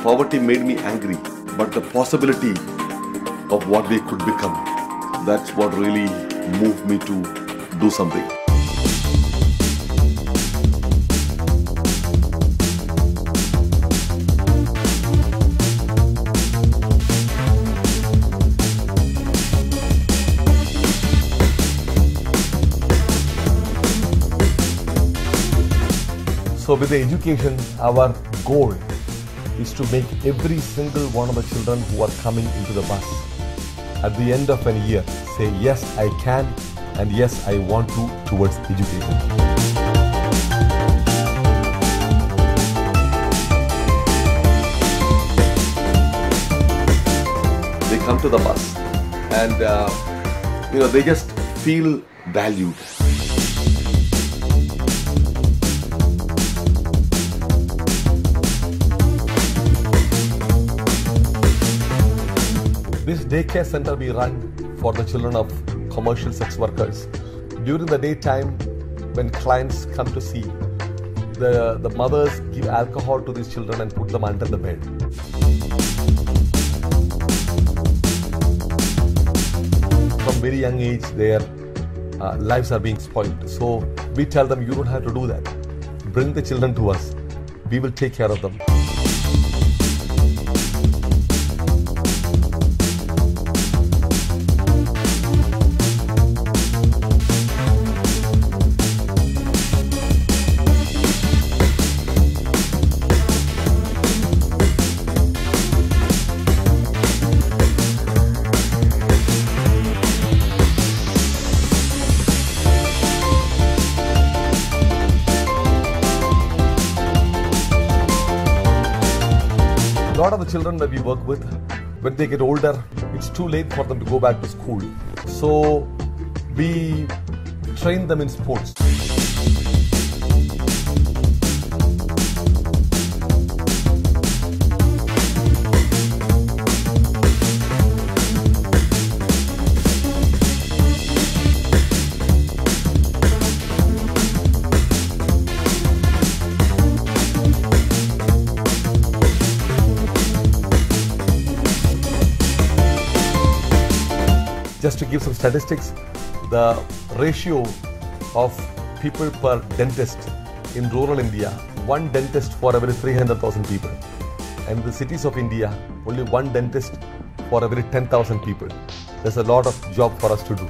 Poverty made me angry, but the possibility of what we could become, that's what really moved me to do something. So with the education, our goal is to make every single one of the children who are coming into the bus at the end of a year say, yes, I can, and yes, I want to towards education. They come to the bus and they just feel valued. This daycare center we run for the children of commercial sex workers. During the daytime, when clients come to see, the mothers give alcohol to these children and put them under the bed. From very young age, their lives are being spoiled. So we tell them, you don't have to do that. Bring the children to us. We will take care of them. A lot of the children that we work with, when they get older, it's too late for them to go back to school. So we train them in sports. Just to give some statistics, the ratio of people per dentist in rural India, one dentist for every 300,000 people. And in the cities of India, only one dentist for every 10,000 people. There's a lot of job for us to do.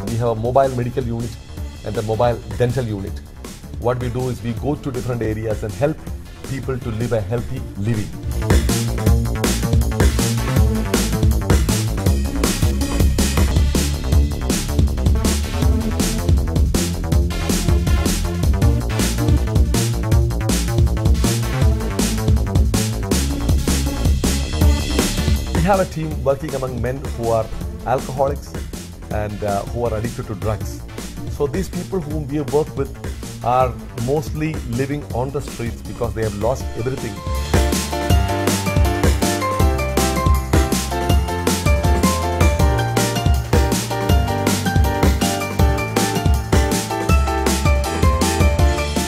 We have a mobile medical unit and a mobile dental unit. What we do is we go to different areas and help people to live a healthy living. We have a team working among men who are alcoholics and who are addicted to drugs. So these people whom we have worked with are mostly living on the streets because they have lost everything.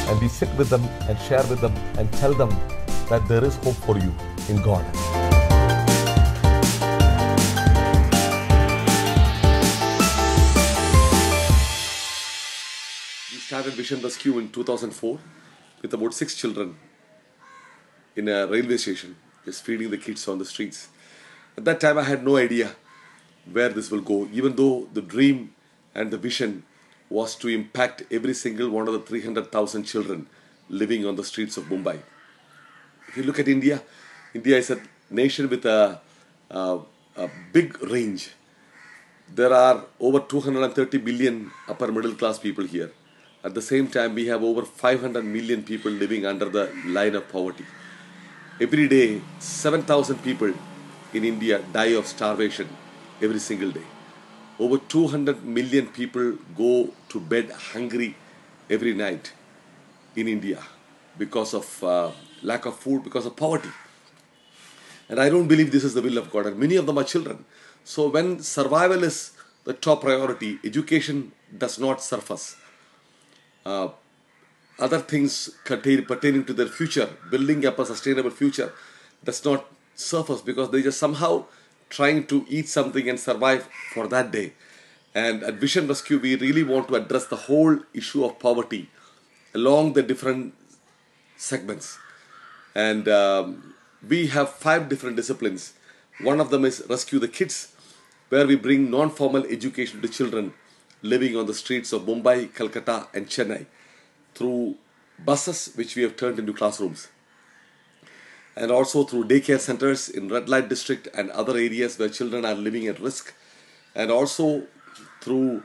And we sit with them and share with them and tell them that there is hope for you in God. We started Vision Rescue in 2004 with about 6 children in a railway station, just feeding the kids on the streets. At that time, I had no idea where this will go, even though the dream and the vision was to impact every single one of the 300,000 children living on the streets of Mumbai. If you look at India, India is a nation with a big range. There are over 230 million upper middle class people here. At the same time, we have over 500 million people living under the line of poverty. Every day, 7,000 people in India die of starvation every single day. Over 200 million people go to bed hungry every night in India because of lack of food, because of poverty. And I don't believe this is the will of God. And many of them are children. So when survival is the top priority, education does not surface. Other things pertaining to their future, building up a sustainable future, does not surface, because they just somehow trying to eat something and survive for that day. And at Vision Rescue, we really want to address the whole issue of poverty along the different segments. And we have 5 different disciplines. One of them is Rescue the Kids, where we bring non-formal education to children living on the streets of Mumbai, Calcutta and Chennai through buses which we have turned into classrooms. And also through daycare centers in red light district and other areas where children are living at risk. And also through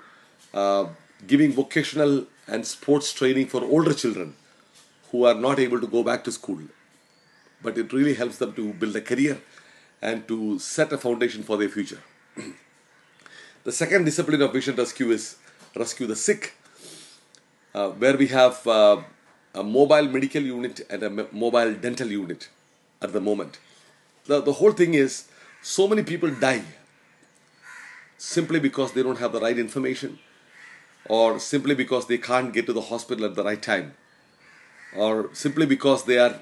giving vocational and sports training for older children who are not able to go back to school. But it really helps them to build a career and to set a foundation for their future. The second discipline of Vision Rescue is Rescue the Sick, where we have a mobile medical unit and a mobile dental unit at the moment. The whole thing is, so many people die simply because they don't have the right information, or simply because they can't get to the hospital at the right time, or simply because they're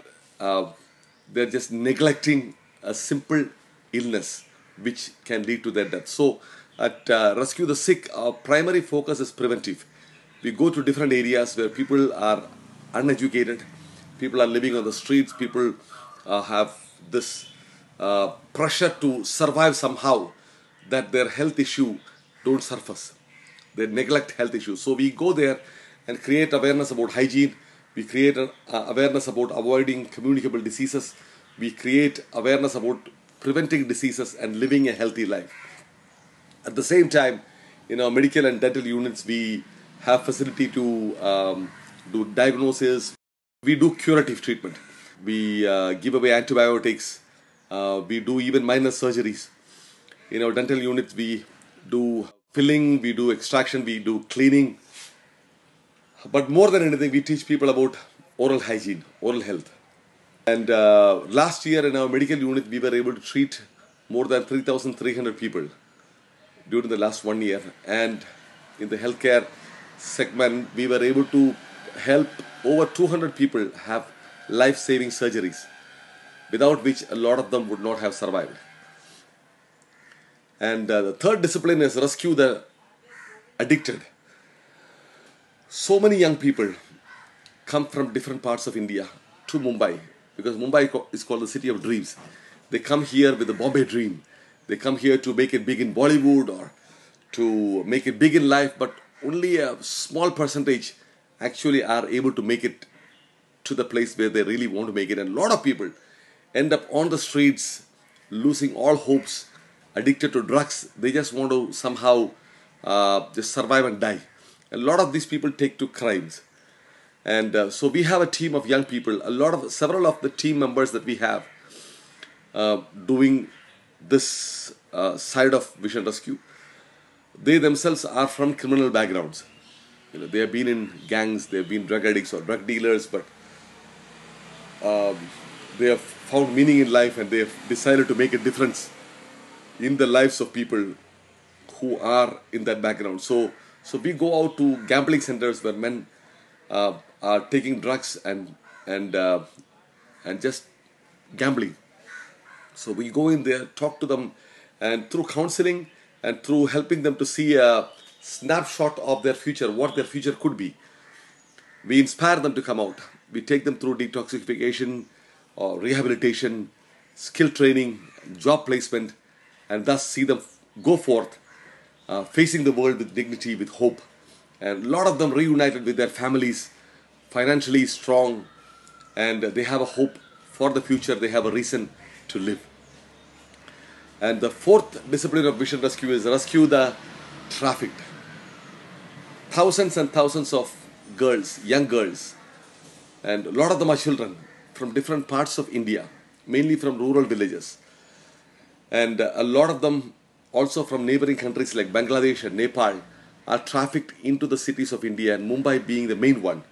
just neglecting a simple illness which can lead to their death. So at Rescue the Sick, our primary focus is preventive. We go to different areas where people are uneducated, people are living on the streets, people have this pressure to survive somehow, that their health issue don't surface. They neglect health issues. So we go there and create awareness about hygiene. We create awareness about avoiding communicable diseases. We create awareness about preventing diseases and living a healthy life. At the same time, in our medical and dental units, we have facility to do diagnosis. We do curative treatment. We give away antibiotics. We do even minor surgeries. In our dental units, we do filling, we do extraction, we do cleaning. But more than anything, we teach people about oral hygiene, oral health. And last year in our medical unit, we were able to treat more than 3,300 people during the last 1 year. And in the healthcare segment, we were able to help over 200 people have life-saving surgeries, without which a lot of them would not have survived. And the third discipline is Rescue the Addicted. So many young people come from different parts of India to Mumbai, because Mumbai is called the city of dreams. They come here with the Bombay dream. They come here to make it big in Bollywood or to make it big in life, but only a small percentage actually are able to make it to the place where they really want to make it. And a lot of people end up on the streets, losing all hopes, addicted to drugs. They just want to somehow just survive and die. A lot of these people take to crimes. And so we have a team of young people. Several of the team members that we have doing this side of Vision Rescue, they themselves are from criminal backgrounds. They have been in gangs, they have been drug addicts or drug dealers, but they have found meaning in life, and they have decided to make a difference in the lives of people who are in that background. So we go out to gambling centers where men are taking drugs and just gambling. So we go in there, talk to them, and through counseling and through helping them to see a snapshot of their future, what their future could be, we inspire them to come out. We take them through detoxification or rehabilitation, skill training, job placement, and thus see them go forth, facing the world with dignity, with hope. And a lot of them reunited with their families, financially strong, and they have a hope for the future. They have a reason to live. And the fourth discipline of Vision Rescue is Rescue the Trafficked. Thousands and thousands of girls, young girls, and a lot of them are children from different parts of India, mainly from rural villages. And a lot of them also from neighboring countries like Bangladesh and Nepal are trafficked into the cities of India, and Mumbai being the main one,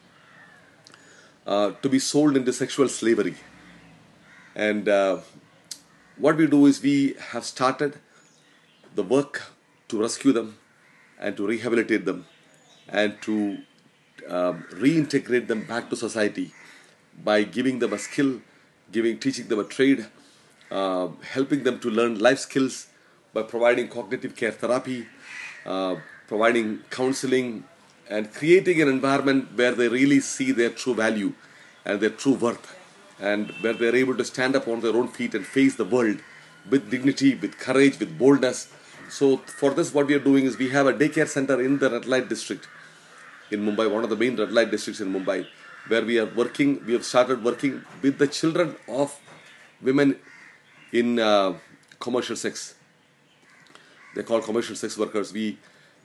to be sold into sexual slavery. And what we do is we have started the work to rescue them and to rehabilitate them and to reintegrate them back to society by giving them a skill, teaching them a trade, helping them to learn life skills by providing cognitive care therapy, providing counseling, and creating an environment where they really see their true value and their true worth, and where they're able to stand up on their own feet and face the world with dignity, with courage, with boldness. So for this, what we are doing is we have a daycare center in the red light district in Mumbai, one of the main red light districts in Mumbai, where we have started working with the children of women in commercial sex. They're called commercial sex workers. We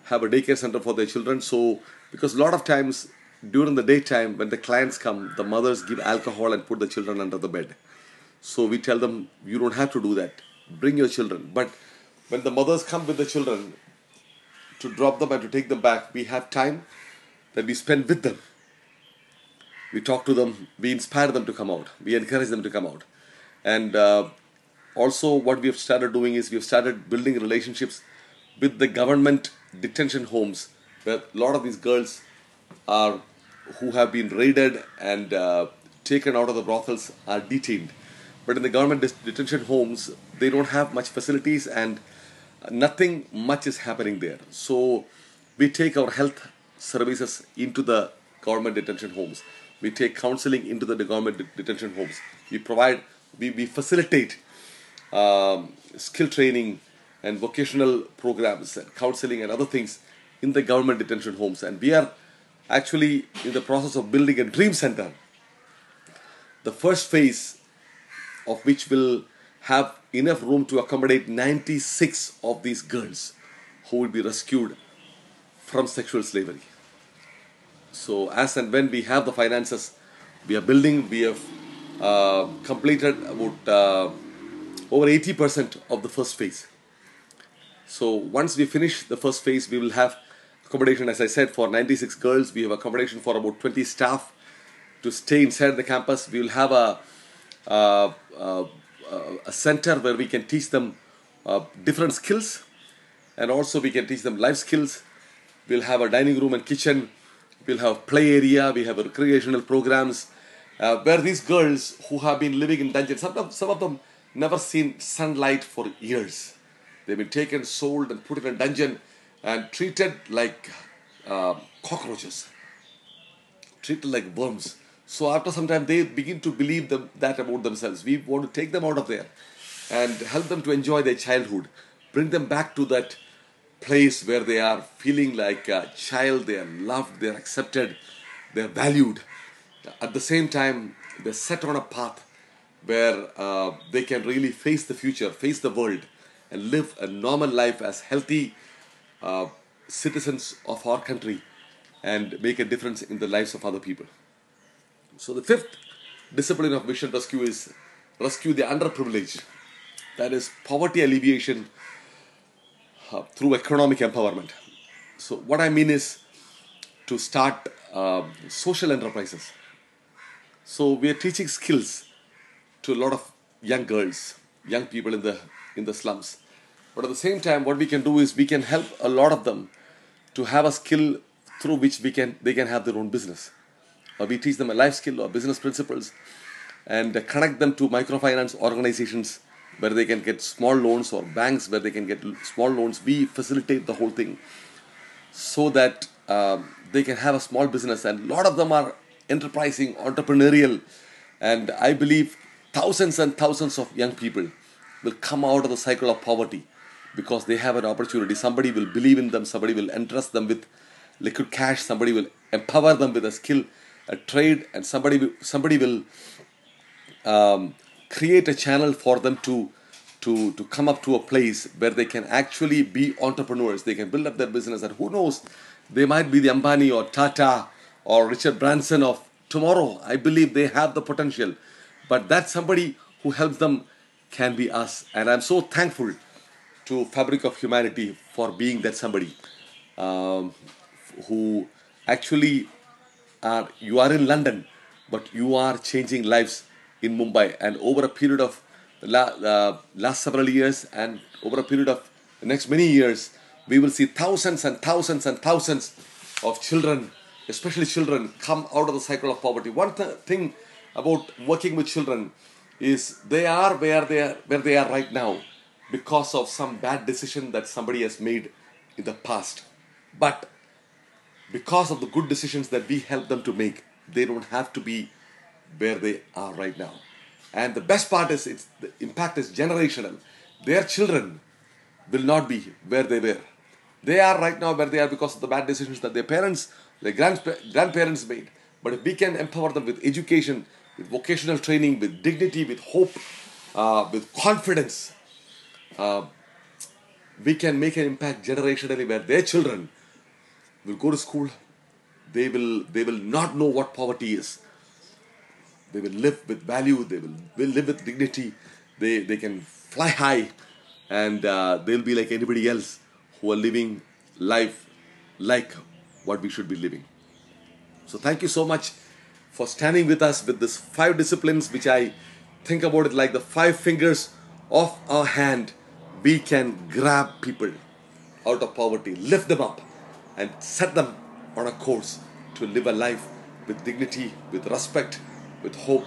have a daycare center for their children. So, because a lot of times during the daytime when the clients come, the mothers give alcohol and put the children under the bed. So we tell them, you don't have to do that. Bring your children. But when the mothers come with the children to drop them and to take them back, we have time that we spend with them. We talk to them, we inspire them to come out, we encourage them to come out. And also what we have started doing is we have started building relationships with the government detention homes, where a lot of these girls are who have been raided and taken out of the brothels are detained. But in the government detention homes, they don't have much facilities and nothing much is happening there. So we take our health services into the government detention homes. We take counseling into the government detention homes. We facilitate skill training and vocational programs and counseling and other things in the government detention homes. And we are actually in the process of building a dream center, the first phase of which will have enough room to accommodate 96 of these girls who will be rescued from sexual slavery. So as and when we have the finances, we are building. We have completed about over 80% of the first phase. So once we finish the first phase, we will have accommodation, as I said, for 96 girls. We have accommodation for about 20 staff to stay inside the campus. We will have a center where we can teach them different skills, and also we can teach them life skills. We'll have a dining room and kitchen. We'll have play area. We have recreational programs where these girls who have been living in dungeons, some of them never seen sunlight for years. They've been taken, sold, and put in a dungeon and treated like cockroaches, treated like worms. So after some time, they begin to believe that about themselves. We want to take them out of there and help them to enjoy their childhood, bring them back to that place where they are feeling like a child, they are loved, they are accepted, they are valued. At the same time, they're set on a path where they can really face the future, face the world, and live a normal life as healthy citizens of our country and make a difference in the lives of other people. So the fifth discipline of mission rescue is rescue the underprivileged. That is poverty alleviation through economic empowerment. So what I mean is to start social enterprises. So we are teaching skills to a lot of young girls, young people in the slums. But at the same time, what we can do is we can help a lot of them to have a skill through which they can have their own business. Or we teach them a life skill or business principles and connect them to microfinance organizations where they can get small loans, or banks where they can get small loans. We facilitate the whole thing so that they can have a small business. And a lot of them are enterprising, entrepreneurial. And I believe thousands and thousands of young people will come out of the cycle of poverty because they have an opportunity. Somebody will believe in them, somebody will entrust them with liquid cash, somebody will empower them with a skill, a trade, and somebody will create a channel for them to come up to a place where they can actually be entrepreneurs. They can build up their business, and who knows, they might be the Ambani or Tata or Richard Branson of tomorrow. I believe they have the potential, but that somebody who helps them can be us. And I'm so thankful to Fabric of Humanity for being that somebody who actually you are in London, but you are changing lives in Mumbai, and over a period of the last several years, and over a period of the next many years, we will see thousands and thousands and thousands of children, especially children, come out of the cycle of poverty. One thing about working with children is they are where they are right now because of some bad decision that somebody has made in the past. But because of the good decisions that we help them to make, they don't have to be where they are right now. And the best part is the impact is generational. Their children will not be where they were. They are right now where they are because of the bad decisions that their parents, their grandparents made. But if we can empower them with education, with vocational training, with dignity, with hope, with confidence, we can make an impact generationally where their children will go to school. They will not know what poverty is. They will live with value. They will live with dignity. They can fly high, and they'll be like anybody else who are living life like what we should be living. So thank you so much for standing with us with these 5 disciplines, which I think about it like the 5 fingers of our hand. We can grab people out of poverty, lift them up, and set them on a course to live a life with dignity, with respect, with hope,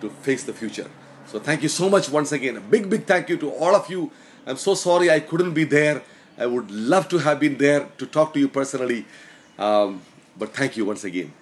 to face the future. So thank you so much once again. A big, big thank you to all of you. I'm so sorry I couldn't be there. I would love to have been there to talk to you personally. But thank you once again.